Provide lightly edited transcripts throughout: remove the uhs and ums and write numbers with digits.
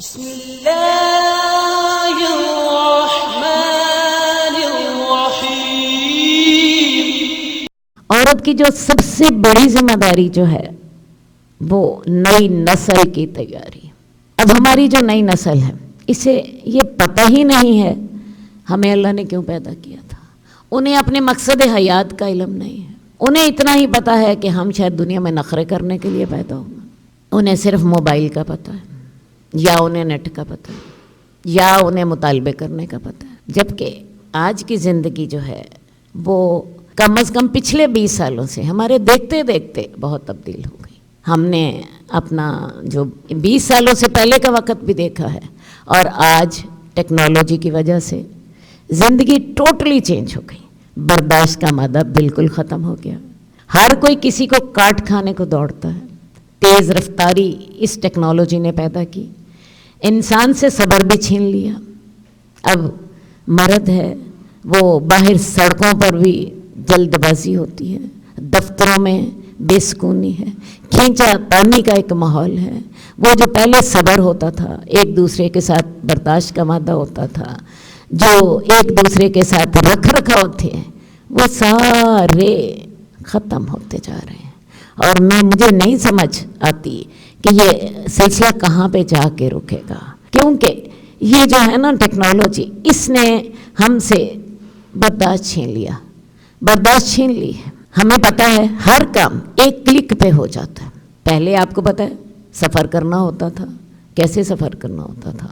بسم اللہ الرحمن الرحیم۔ عورت کی جو سب سے بڑی ذمہ داری جو ہے وہ نئی نسل کی تیاری۔ اب ہماری جو نئی نسل ہے اسے یہ پتہ ہی نہیں ہے ہمیں اللہ نے کیوں پیدا کیا تھا۔ انہیں اپنے مقصد حیات کا علم نہیں ہے۔ انہیں اتنا ہی پتہ ہے کہ ہم شاید دنیا میں نخرے کرنے کے لیے پیدا ہوئے۔ انہیں صرف موبائل کا پتہ ہے، یا انہیں نیٹ کا پتہ ہے، یا انہیں مطالبے کرنے کا پتہ ہے۔ جبکہ آج کی زندگی جو ہے وہ کم از کم پچھلے 20 سالوں سے ہمارے دیکھتے دیکھتے بہت تبدیل ہو گئی۔ ہم نے اپنا جو 20 سالوں سے پہلے کا وقت بھی دیکھا ہے، اور آج ٹیکنالوجی کی وجہ سے زندگی ٹوٹلی چینج ہو گئی۔ برداشت کا مادہ بالکل ختم ہو گیا۔ ہر کوئی کسی کو کاٹ کھانے کو دوڑتا ہے۔ تیز رفتاری اس ٹیکنالوجی نے پیدا کی، انسان سے صبر بھی چھین لیا۔ اب مرد ہے وہ باہر سڑکوں پر بھی جلد بازی ہوتی ہے، دفتروں میں بے سکونی ہے، کھینچا تانی کا ایک ماحول ہے۔ وہ جو پہلے صبر ہوتا تھا، ایک دوسرے کے ساتھ برداشت کا مادہ ہوتا تھا، جو ایک دوسرے کے ساتھ رکھ رکھاؤ تھے، وہ سارے ختم ہوتے جا رہے ہیں۔ اور مجھے نہیں سمجھ آتی کہ یہ سلسلہ کہاں پہ جا کے رکے گا، کیونکہ یہ جو ہے نا ٹیکنالوجی، اس نے ہم سے برداشت چھین لیا، برداشت چھین لی ہے۔ ہمیں پتہ ہے ہر کام ایک کلک پہ ہو جاتا ہے۔ پہلے آپ کو پتہ ہے سفر کرنا ہوتا تھا، کیسے سفر کرنا ہوتا تھا؟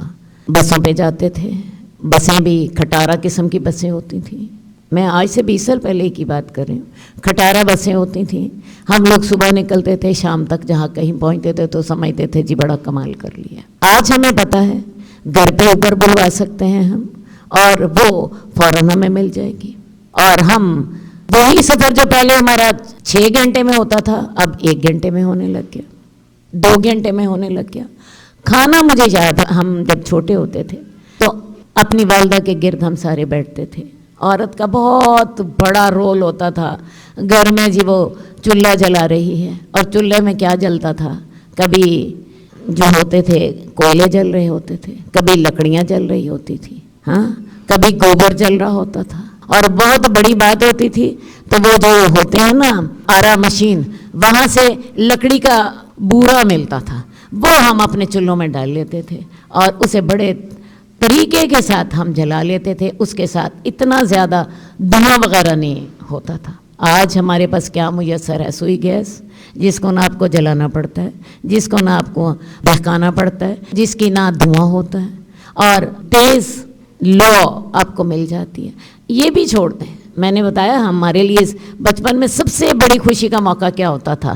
بسوں پہ جاتے تھے، بسیں بھی کھٹارا قسم کی بسیں ہوتی تھیں۔ میں آج سے 20 سال پہلے کی بات کر رہی ہوں۔ کھٹارا بسیں ہوتی تھیں، ہم لوگ صبح نکلتے تھے، شام تک جہاں کہیں پہنچتے تھے تو سمجھتے تھے جی بڑا کمال کر لیا۔ آج ہمیں پتہ ہے گھر پہ اوپر بلوا سکتے ہیں ہم، اور وہ فوراً ہمیں مل جائے گی۔ اور ہم وہی سفر جو پہلے ہمارا 6 گھنٹے میں ہوتا تھا اب 1 گھنٹے میں ہونے لگ گیا، 2 گھنٹے میں ہونے لگ گیا۔ کھانا مجھے یاد ہے، ہم جب چھوٹے ہوتے تھے تو اپنی والدہ کے گرد ہم سارے بیٹھتے تھے۔ عورت کا بہت بڑا رول ہوتا تھا گھر میں، جی وہ چولہا جلا رہی ہے، اور چولہے میں کیا جلتا تھا؟ کبھی جو ہوتے تھے کوئلے جل رہے ہوتے تھے، کبھی لکڑیاں جل رہی ہوتی تھی، ہاں کبھی گوبر جل رہا ہوتا تھا۔ اور بہت بڑی بات ہوتی تھی تو وہ جو ہوتے ہیں نا آرا مشین، وہاں سے لکڑی کا بورا ملتا تھا، وہ ہم اپنے چولہوں میں ڈال لیتے تھے، اور اسے بڑے طریقے کے ساتھ ہم جلا لیتے تھے۔ اس کے ساتھ اتنا زیادہ دھواں وغیرہ نہیں ہوتا تھا۔ آج ہمارے پاس کیا میسر ہے؟ سوئی گیس، جس کو نہ آپ کو جلانا پڑتا ہے، جس کو نہ آپ کو بہکانا پڑتا ہے، جس کی نہ دھواں ہوتا ہے، اور تیز لو آپ کو مل جاتی ہے۔ یہ بھی چھوڑ دیں، میں نے بتایا ہمارے لیے بچپن میں سب سے بڑی خوشی کا موقع کیا ہوتا تھا؟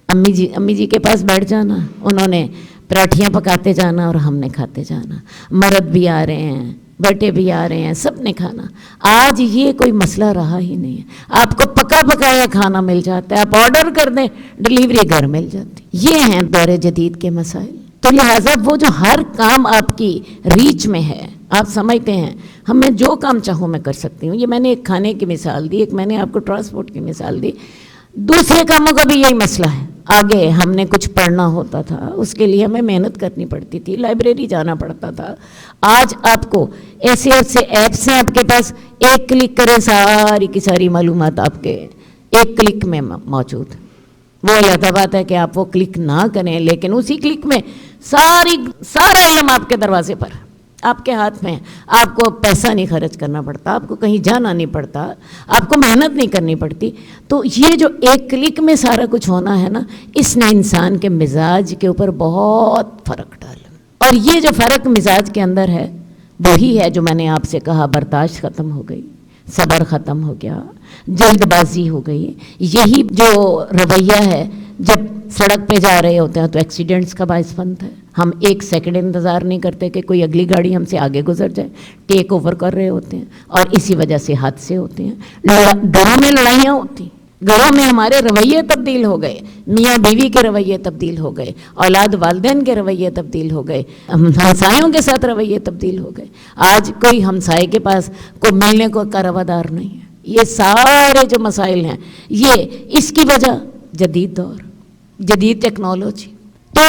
امی جی کے پاس بیٹھ جانا، انہوں نے پراٹھیاں پکاتے جانا اور ہم نے کھاتے جانا۔ مرد بھی آ رہے ہیں، بیٹے بھی آ رہے ہیں، سب نے کھانا۔ آج یہ کوئی مسئلہ رہا ہی نہیں ہے۔ آپ کو پکا پکایا کھانا مل جاتا ہے، آپ آرڈر کر دیں ڈیلیوری گھر مل جاتی۔ یہ ہیں دور جدید کے مسائل۔ تو لہٰذا وہ جو ہر کام آپ کی ریچ میں ہے، آپ سمجھتے ہیں ہمیں جو کام چاہوں میں کر سکتی ہوں۔ یہ میں نے ایک کھانے کی مثال دی، ایک میں نے آپ کو ٹرانسپورٹ کی مثال دی، دوسرے کاموں کا بھی یہی مسئلہ ہے۔ آگے ہم نے کچھ پڑھنا ہوتا تھا، اس کے لیے ہمیں محنت کرنی پڑتی تھی، لائبریری جانا پڑتا تھا۔ آج آپ کو ایسے ایپس ہیں آپ کے پاس، ایک کلک کریں ساری کی ساری معلومات آپ کے ایک کلک میں موجود۔ وہ علیحدہ بات ہے کہ آپ وہ کلک نہ کریں، لیکن اسی کلک میں سارا علم آپ کے دروازے پر، آپ کے ہاتھ میں۔ آپ کو پیسہ نہیں خرچ کرنا پڑتا، آپ کو کہیں جانا نہیں پڑتا، آپ کو محنت نہیں کرنی پڑتی۔ تو یہ جو ایک کلک میں سارا کچھ ہونا ہے نا، اس نے انسان کے مزاج کے اوپر بہت فرق ڈالا۔ اور یہ جو فرق مزاج کے اندر ہے وہی ہے جو میں نے آپ سے کہا، برداشت ختم ہو گئی، صبر ختم ہو گیا، جلد بازی ہو گئی۔ یہی جو رویہ ہے، جب سڑک پہ جا رہے ہوتے ہیں تو ایکسیڈنٹس کا باعث بنتا ہے۔ ہم 1 سیکنڈ انتظار نہیں کرتے کہ کوئی اگلی گاڑی ہم سے آگے گزر جائے، ٹیک اوور کر رہے ہوتے ہیں، اور اسی وجہ سے حادثے ہوتے ہیں۔ گھروں میں لڑائیاں ہوتی، گھروں میں ہمارے رویے تبدیل ہو گئے، میاں بیوی کے رویے تبدیل ہو گئے، اولاد والدین کے رویے تبدیل ہو گئے، ہمسایوں کے ساتھ رویے تبدیل ہو گئے۔ آج کوئی ہمسائے کے پاس کوئی ملنے کو کا روادار نہیں ہے۔ یہ سارے جو مسائل ہیں، یہ اس کی وجہ جدید دور، جدید ٹیکنالوجی، تو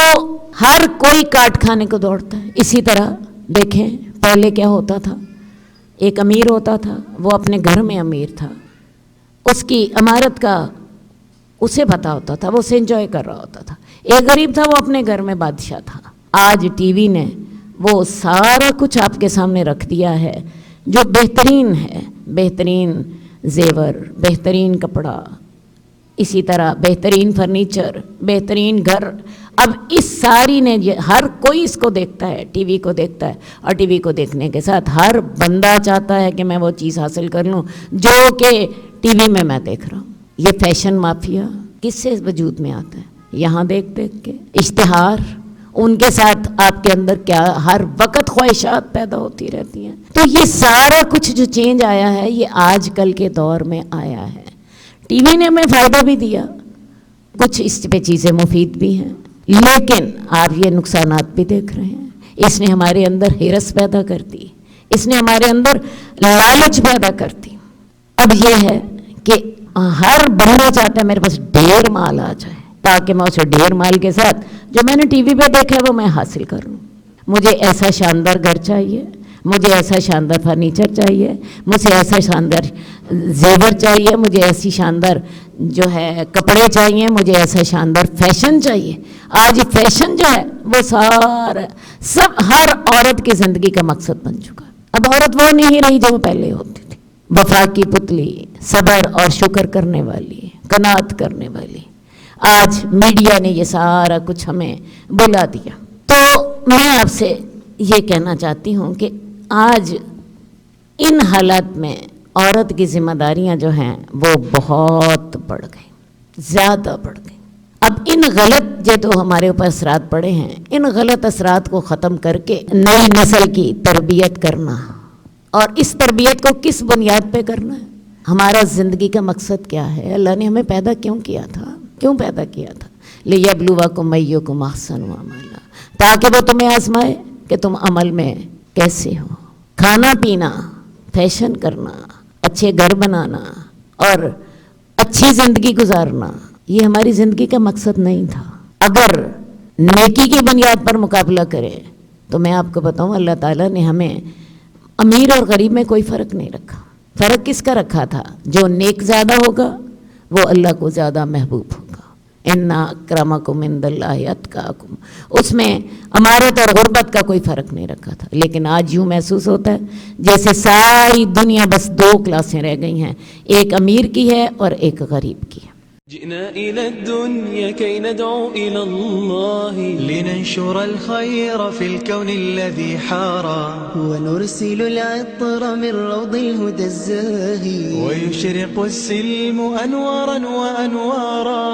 ہر کوئی کاٹ کھانے کو دوڑتا ہے. اسی طرح دیکھیں پہلے کیا ہوتا تھا. ایک امیر ہوتا تھا، وہ اپنے گھر میں امیر تھا، اس کی عمارت کا اسے پتہ ہوتا تھا، وہ اسے انجوائے کر رہا ہوتا تھا. ایک غریب تھا، وہ اپنے گھر میں بادشاہ تھا. آج ٹی وی نے وہ سارا کچھ آپ کے سامنے رکھ دیا ہے جو بہترین ہے، بہترین زیور، بہترین کپڑا، اسی طرح بہترین فرنیچر، بہترین گھر. اب اس ساری نے ہر کوئی اس کو دیکھتا ہے، ٹی وی کو دیکھتا ہے، اور ٹی وی کو دیکھنے کے ساتھ ہر بندہ چاہتا ہے کہ میں وہ چیز حاصل کر لوں جو کہ ٹی وی میں دیکھ رہا ہوں. یہ فیشن مافیا کس سے وجود میں آتا ہے؟ یہاں دیکھ کے اشتہار، ان کے ساتھ آپ کے اندر کیا ہر وقت خواہشات پیدا ہوتی رہتی ہیں. تو یہ سارا کچھ جو چینج آیا ہے یہ آج کل کے دور میں آیا ہے. ٹی وی نے ہمیں فائدہ بھی دیا، کچھ اس پہ چیزیں مفید بھی ہیں، لیکن آپ یہ نقصانات بھی دیکھ رہے ہیں. اس نے ہمارے اندر ہرس پیدا کر دی، اس نے ہمارے اندر لالچ پیدا کر دی. اب یہ ہے کہ ہر بندہ چاہتا ہے میرے پاس ڈھیر مال آ جائے تاکہ میں اسے ڈھیر مال کے ساتھ جو میں نے ٹی وی پہ دیکھا ہے وہ میں حاصل کروں. مجھے ایسا شاندار گھر چاہیے، مجھے ایسا شاندار فرنیچر چاہیے، مجھے ایسا شاندار زیور چاہیے، مجھے ایسی شاندار جو ہے کپڑے چاہیے، مجھے ایسا شاندار فیشن چاہیے. آج فیشن جو ہے وہ سارا سب ہر عورت کی زندگی کا مقصد بن چکا ہے. اب عورت وہ نہیں رہی جو وہ پہلے ہوتی تھی، وفا کی پتلی، صبر اور شکر کرنے والی، قناعت کرنے والی. آج میڈیا نے یہ سارا کچھ ہمیں بلا دیا. تو میں آپ سے یہ کہنا چاہتی ہوں کہ آج ان حالات میں عورت کی ذمہ داریاں جو ہیں وہ بہت بڑھ گئیں، زیادہ بڑھ گئیں. اب ان غلط جو تو ہمارے اوپر اثرات پڑے ہیں، ان غلط اثرات کو ختم کر کے نئی نسل کی تربیت کرنا، اور اس تربیت کو کس بنیاد پہ کرنا ہے؟ ہمارا زندگی کا مقصد کیا ہے؟ اللہ نے ہمیں پیدا کیوں کیا تھا؟ کیوں پیدا کیا تھا؟ لِيَبْلُوَكُمْ أَيُّكُمْ أَحْسَنُ عَمَلًا، تاکہ وہ تمہیں آزمائے کہ تم عمل میں کیسے ہو. کھانا پینا، فیشن کرنا، اچھے گھر بنانا اور اچھی زندگی گزارنا یہ ہماری زندگی کا مقصد نہیں تھا. اگر نیکی کی بنیاد پر مقابلہ کرے تو میں آپ کو بتاؤں اللہ تعالیٰ نے ہمیں امیر اور غریب میں کوئی فرق نہیں رکھا. فرق کس کا رکھا تھا؟ جو نیک زیادہ ہوگا وہ اللہ کو زیادہ محبوب ہوگا. اِنَّ أَكْرَمَكُمْ عِندَ اللَّهِ أَتْقَاكُمْ. اس میں امارت اور غربت کا کوئی فرق نہیں رکھا تھا. لیکن آج یوں محسوس ہوتا ہے جیسے ساری دنیا بس دو کلاسیں رہ گئی ہیں، ایک امیر کی ہے اور ایک غریب کی ہے. جئنا إلى الدنيا كي ندعو إلى الله لننشر الخير في الكون الذي حارى ونرسل العطر من روض الهدى الزاهي ويشرق السلم أنوارا وأنوارا.